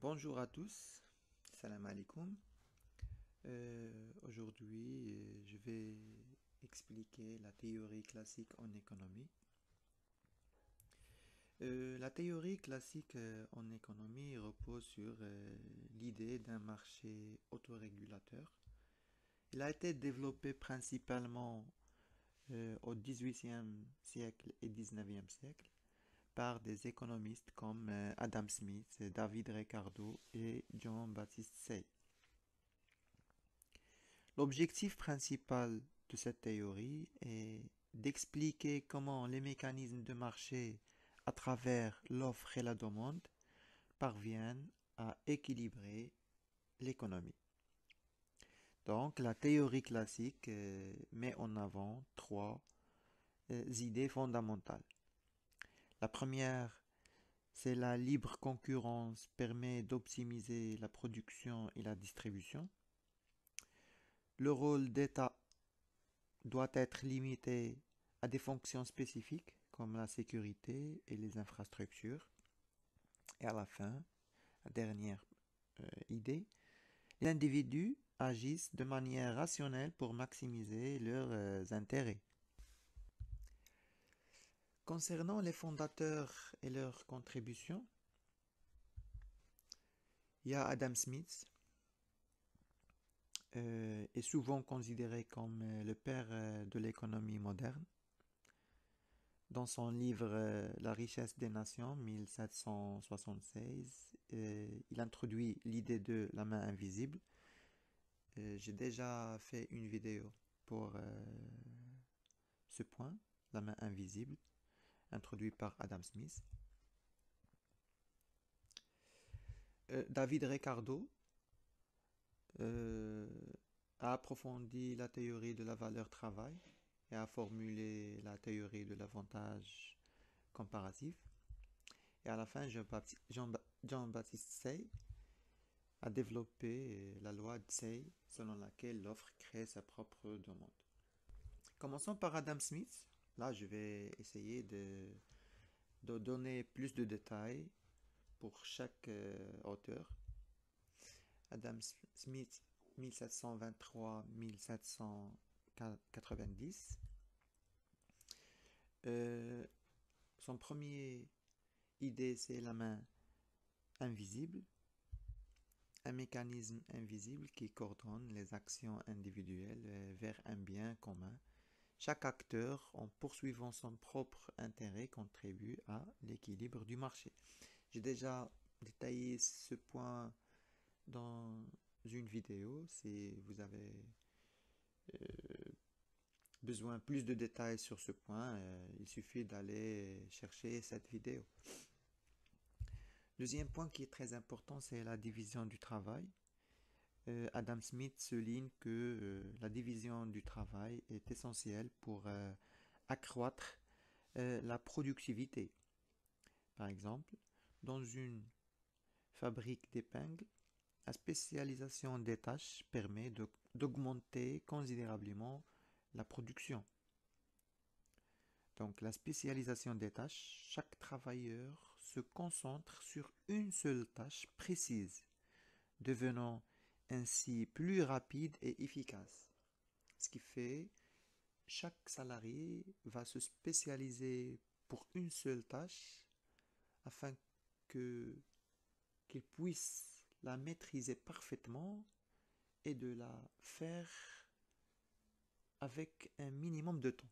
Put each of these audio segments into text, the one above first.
Bonjour à tous, salam alaikum. Aujourd'hui, je vais expliquer la théorie classique en économie. La théorie classique en économie repose sur l'idée d'un marché autorégulateur. Il a été développé principalement au XVIIIe siècle et XIXe siècle par des économistes comme Adam Smith, David Ricardo et Jean-Baptiste Say. L'objectif principal de cette théorie est d'expliquer comment les mécanismes de marché à travers l'offre et la demande parviennent à équilibrer l'économie. Donc la théorie classique met en avant trois idées fondamentales. La première, c'est la libre concurrence permet d'optimiser la production et la distribution. Le rôle d'État doit être limité à des fonctions spécifiques comme la sécurité et les infrastructures. Et à la fin, la dernière idée, les individus agissent de manière rationnelle pour maximiser leurs intérêts. Concernant les fondateurs et leurs contributions, il y a Adam Smith, est souvent considéré comme le père de l'économie moderne. Dans son livre La richesse des nations, 1776, il introduit l'idée de la main invisible. J'ai déjà fait une vidéo pour ce point, la main invisible, introduit par Adam Smith. David Ricardo euh, a approfondi la théorie de la valeur travail et a formulé la théorie de l'avantage comparatif. Et à la fin, Jean-Baptiste Say a développé la loi de Say selon laquelle l'offre crée sa propre demande. Commençons par Adam Smith. Là, je vais essayer de donner plus de détails pour chaque auteur. Adam Smith, 1723-1790. Son premier idée, c'est la main invisible, un mécanisme invisible qui coordonne les actions individuelles vers un bien commun. Chaque acteur, en poursuivant son propre intérêt, contribue à l'équilibre du marché. J'ai déjà détaillé ce point dans une vidéo. Si vous avez besoin de plus de détails sur ce point, il suffit d'aller chercher cette vidéo. Deuxième point qui est très important, c'est la division du travail. Adam Smith souligne que la division du travail est essentielle pour accroître la productivité. Par exemple, dans une fabrique d'épingles, la spécialisation des tâches permet d'augmenter considérablement la production. Donc la spécialisation des tâches, chaque travailleur se concentre sur une seule tâche précise, devenant ainsi plus rapide et efficace. Ce qui fait chaque salarié va se spécialiser pour une seule tâche afin que qu'il puisse la maîtriser parfaitement et de la faire avec un minimum de temps.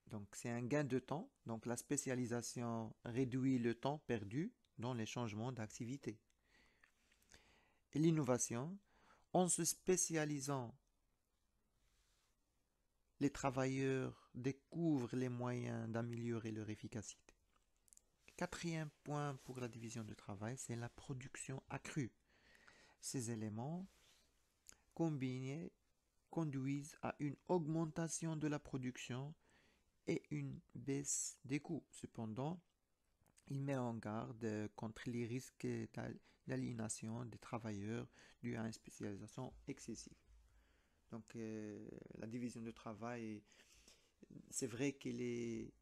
Donc c'est un gain de temps. Donc la spécialisation réduit le temps perdu dans les changements d'activité. Et l'innovation, en se spécialisant, les travailleurs découvrent les moyens d'améliorer leur efficacité. Quatrième point pour la division du travail, c'est la production accrue. Ces éléments combinés conduisent à une augmentation de la production et une baisse des coûts. Cependant, il met en garde contre les risques d'aliénation des travailleurs dus à une spécialisation excessive. Donc, la division du travail, c'est vrai qu'elle est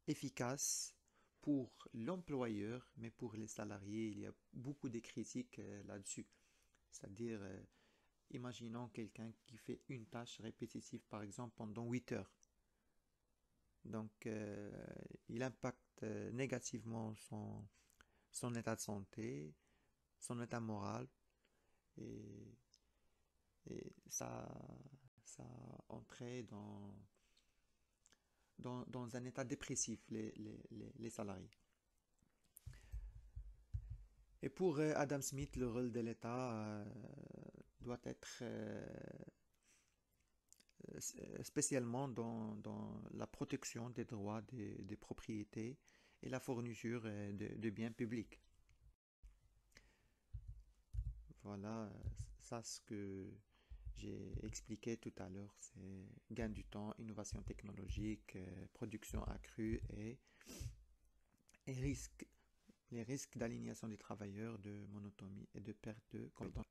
efficace pour l'employeur, mais pour les salariés, il y a beaucoup de critiques là-dessus. C'est-à-dire, imaginons quelqu'un qui fait une tâche répétitive, par exemple, pendant 8 heures. Donc, il impacte négativement son état de santé, son état moral, et, et ça entraîne dans un état dépressif les salariés. Et pour Adam Smith, le rôle de l'État doit être spécialement dans la protection des droits des propriétés et la fourniture de biens publics. Voilà, ça ce que j'ai expliqué tout à l'heure, c'est gain du temps, innovation technologique, production accrue et les risques d'aliénation des travailleurs, de monotonie et de perte de compétences.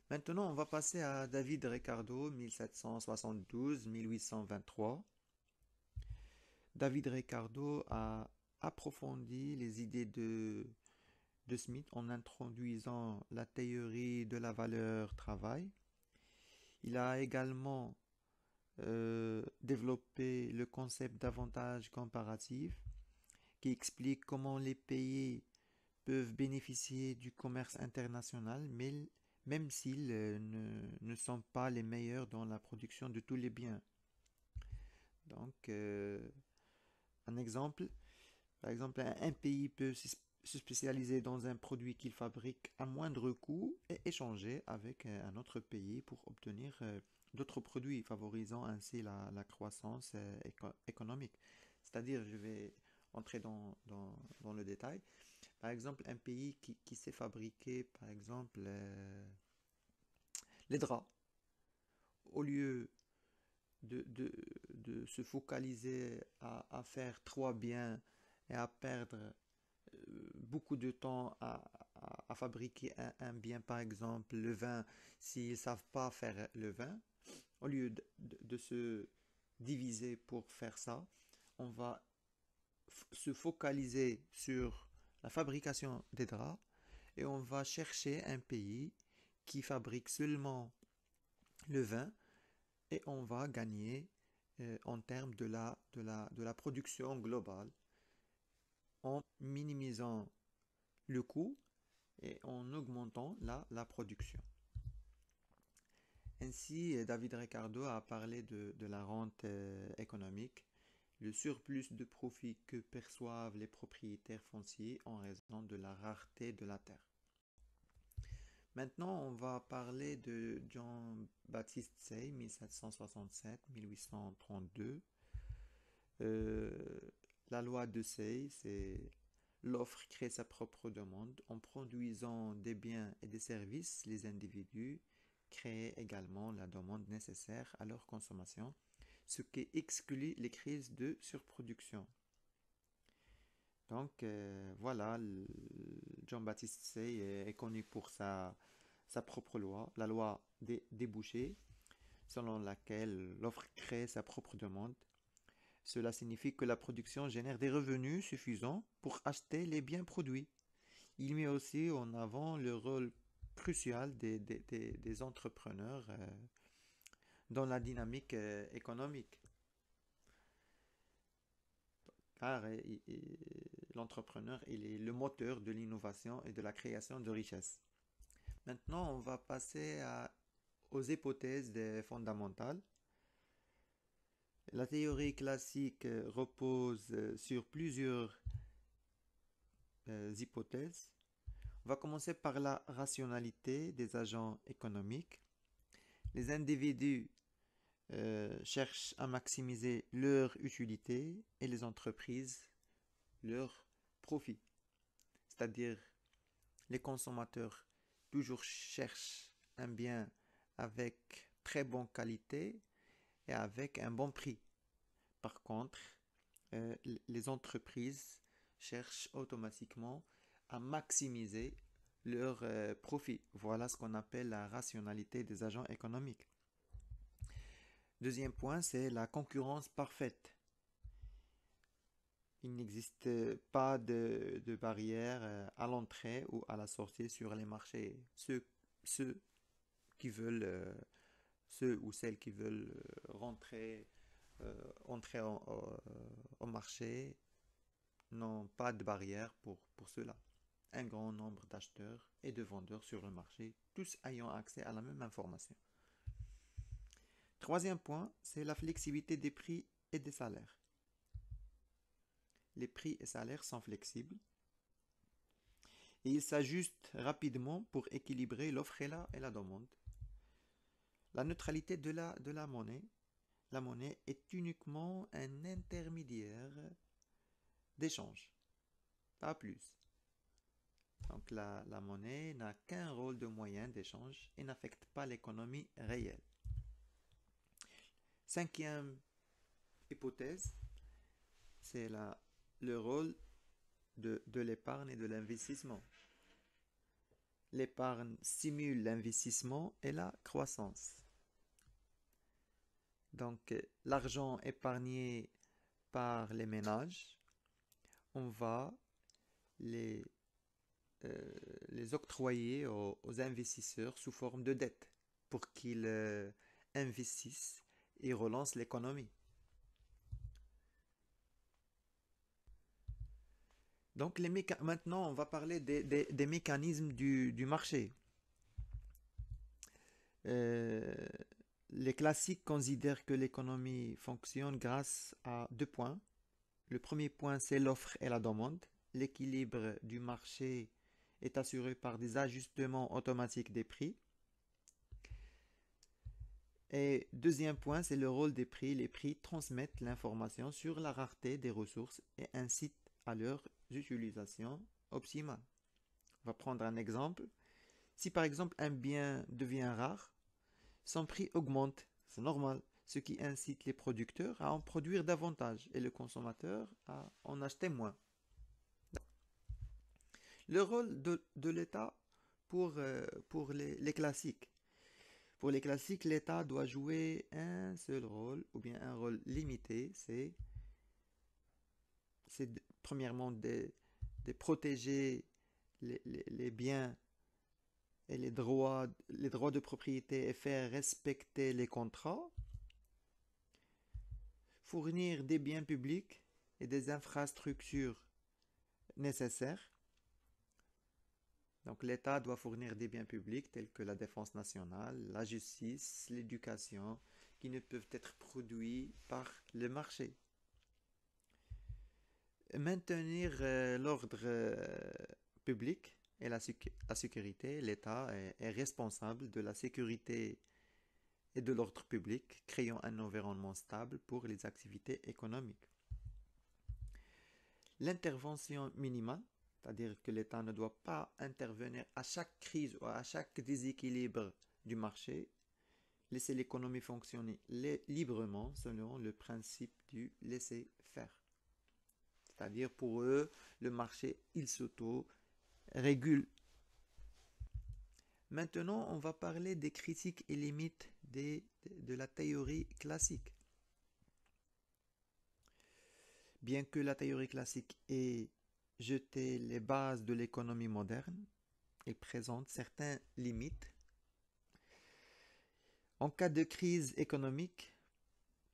Maintenant, on va passer à David Ricardo, 1772-1823. David Ricardo a approfondi les idées de Smith en introduisant la théorie de la valeur travail. Il a également développé le concept d'avantage comparatif qui explique comment les pays peuvent bénéficier du commerce international, mais même s'ils ne sont pas les meilleurs dans la production de tous les biens. Donc, un exemple, par exemple, un pays peut se spécialiser dans un produit qu'il fabrique à moindre coût et échanger avec un autre pays pour obtenir d'autres produits, favorisant ainsi la croissance économique. C'est-à-dire, je vais entrer dans le détail. Par exemple, un pays qui sait fabriquer, par exemple, les draps, au lieu de, de, de se focaliser à faire trois biens et à perdre beaucoup de temps à fabriquer un bien, par exemple le vin, s'ils ne savent pas faire le vin, au lieu de se diviser pour faire ça, on va se focaliser sur la fabrication des draps et on va chercher un pays qui fabrique seulement le vin et on va gagner en termes de la production globale en minimisant le coût et en augmentant la production. Ainsi, David Ricardo a parlé de la rente économique, le surplus de profit que perçoivent les propriétaires fonciers en raison de la rareté de la terre. Maintenant, on va parler de Jean-Baptiste Say, 1767-1832. La loi de Say, c'est l'offre crée sa propre demande. En produisant des biens et des services, les individus créent également la demande nécessaire à leur consommation, ce qui exclut les crises de surproduction. Donc voilà, Jean-Baptiste Say est connu pour sa propre loi, la loi des débouchés, selon laquelle l'offre crée sa propre demande. Cela signifie que la production génère des revenus suffisants pour acheter les biens produits. Il met aussi en avant le rôle crucial des entrepreneurs dans la dynamique économique. Car l'entrepreneur, il est le moteur de l'innovation et de la création de richesses. Maintenant, on va passer aux hypothèses fondamentales. La théorie classique repose sur plusieurs hypothèses. On va commencer par la rationalité des agents économiques. Les individus cherchent à maximiser leur utilité et les entreprises leur profit. C'est-à-dire les consommateurs toujours cherchent un bien avec très bonne qualité et avec un bon prix. Par contre, les entreprises cherchent automatiquement à maximiser leur profit. Voilà ce qu'on appelle la rationalité des agents économiques. Deuxième point, c'est la concurrence parfaite. Il n'existe pas de barrière à l'entrée ou à la sortie sur les marchés. Ceux qui veulent, ceux ou celles qui veulent entrer au marché n'ont pas de barrière pour cela. Un grand nombre d'acheteurs et de vendeurs sur le marché, tous ayant accès à la même information. Troisième point, c'est la flexibilité des prix et des salaires. Les prix et salaires sont flexibles et ils s'ajustent rapidement pour équilibrer l'offre et la demande. La neutralité de la monnaie est uniquement un intermédiaire d'échange, pas plus. Donc la monnaie n'a qu'un rôle de moyen d'échange et n'affecte pas l'économie réelle. Cinquième hypothèse, c'est le rôle de l'épargne et de l'investissement. L'épargne stimule l'investissement et la croissance. Donc, l'argent épargné par les ménages, on va les, les octroyer aux investisseurs sous forme de dette pour qu'ils investissent et relancent l'économie. Donc, maintenant, on va parler des mécanismes du marché. Euh, les classiques considèrent que l'économie fonctionne grâce à deux points. Le premier point, c'est l'offre et la demande. L'équilibre du marché est assuré par des ajustements automatiques des prix. Et deuxième point, c'est le rôle des prix. Les prix transmettent l'information sur la rareté des ressources et incitent à leur utilisation optimale. On va prendre un exemple. Si par exemple un bien devient rare, son prix augmente, c'est normal, ce qui incite les producteurs à en produire davantage et le consommateur à en acheter moins. Le rôle de l'État pour les classiques. Pour les classiques, l'État doit jouer un seul rôle, ou bien un rôle limité, c'est premièrement de protéger les biens et les droits de propriété et faire respecter les contrats, fournir des biens publics et des infrastructures nécessaires. Donc l'État doit fournir des biens publics tels que la défense nationale, la justice, l'éducation, qui ne peuvent être produits par le marché. Maintenir l'ordre public et la sécurité, l'État est responsable de la sécurité et de l'ordre public, créant un environnement stable pour les activités économiques. L'intervention minimale, c'est-à-dire que l'État ne doit pas intervenir à chaque crise ou à chaque déséquilibre du marché, laisser l'économie fonctionner librement selon le principe du laisser-faire. C'est-à-dire pour eux, le marché, il s'auto-régule. Maintenant, on va parler des critiques et limites de la théorie classique. Bien que la théorie classique ait jeté les bases de l'économie moderne, elle présente certaines limites. En cas de crise économique,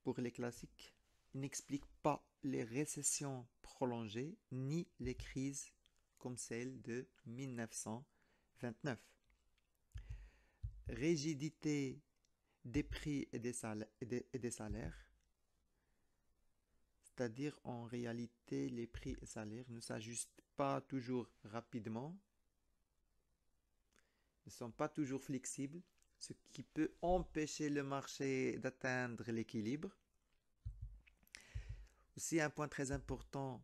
pour les classiques, il n'explique pas les récessions prolongées ni les crises comme celle de 1929. Rigidité des prix et des salaires, c'est-à-dire en réalité les prix et salaires ne s'ajustent pas toujours rapidement, ne sont pas toujours flexibles, ce qui peut empêcher le marché d'atteindre l'équilibre. Aussi un point très important,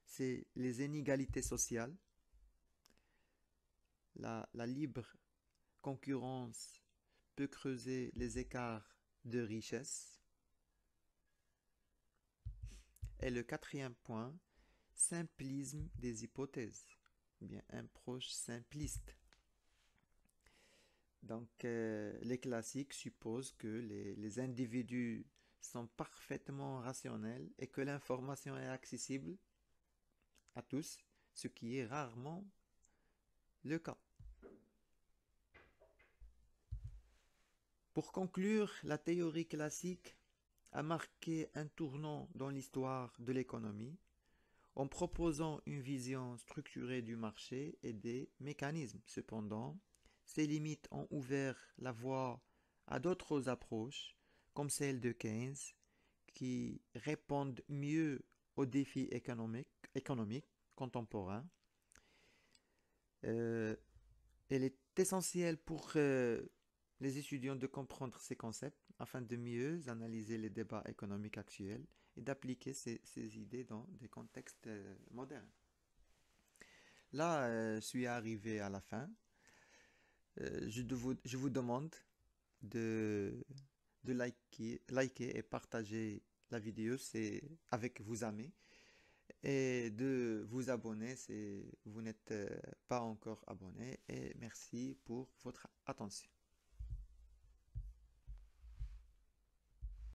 c'est les inégalités sociales. La libre concurrence peut creuser les écarts de richesse. Et le quatrième point, simplisme des hypothèses, bien un proche simpliste. Donc les classiques supposent que les individus sont parfaitement rationnels et que l'information est accessible à tous, ce qui est rarement le cas. Pour conclure, la théorie classique a marqué un tournant dans l'histoire de l'économie en proposant une vision structurée du marché et des mécanismes. Cependant, ses limites ont ouvert la voie à d'autres approches, comme celle de Keynes, qui répondent mieux aux défis économiques contemporains. Euh, Elle est essentielle pour les étudiants de comprendre ces concepts afin de mieux analyser les débats économiques actuels et d'appliquer ces idées dans des contextes modernes. Là, je suis arrivé à la fin. Je vous demande de, de liker et partager la vidéo avec vos amis et de vous abonner si vous n'êtes pas encore abonné. Et merci pour votre attention.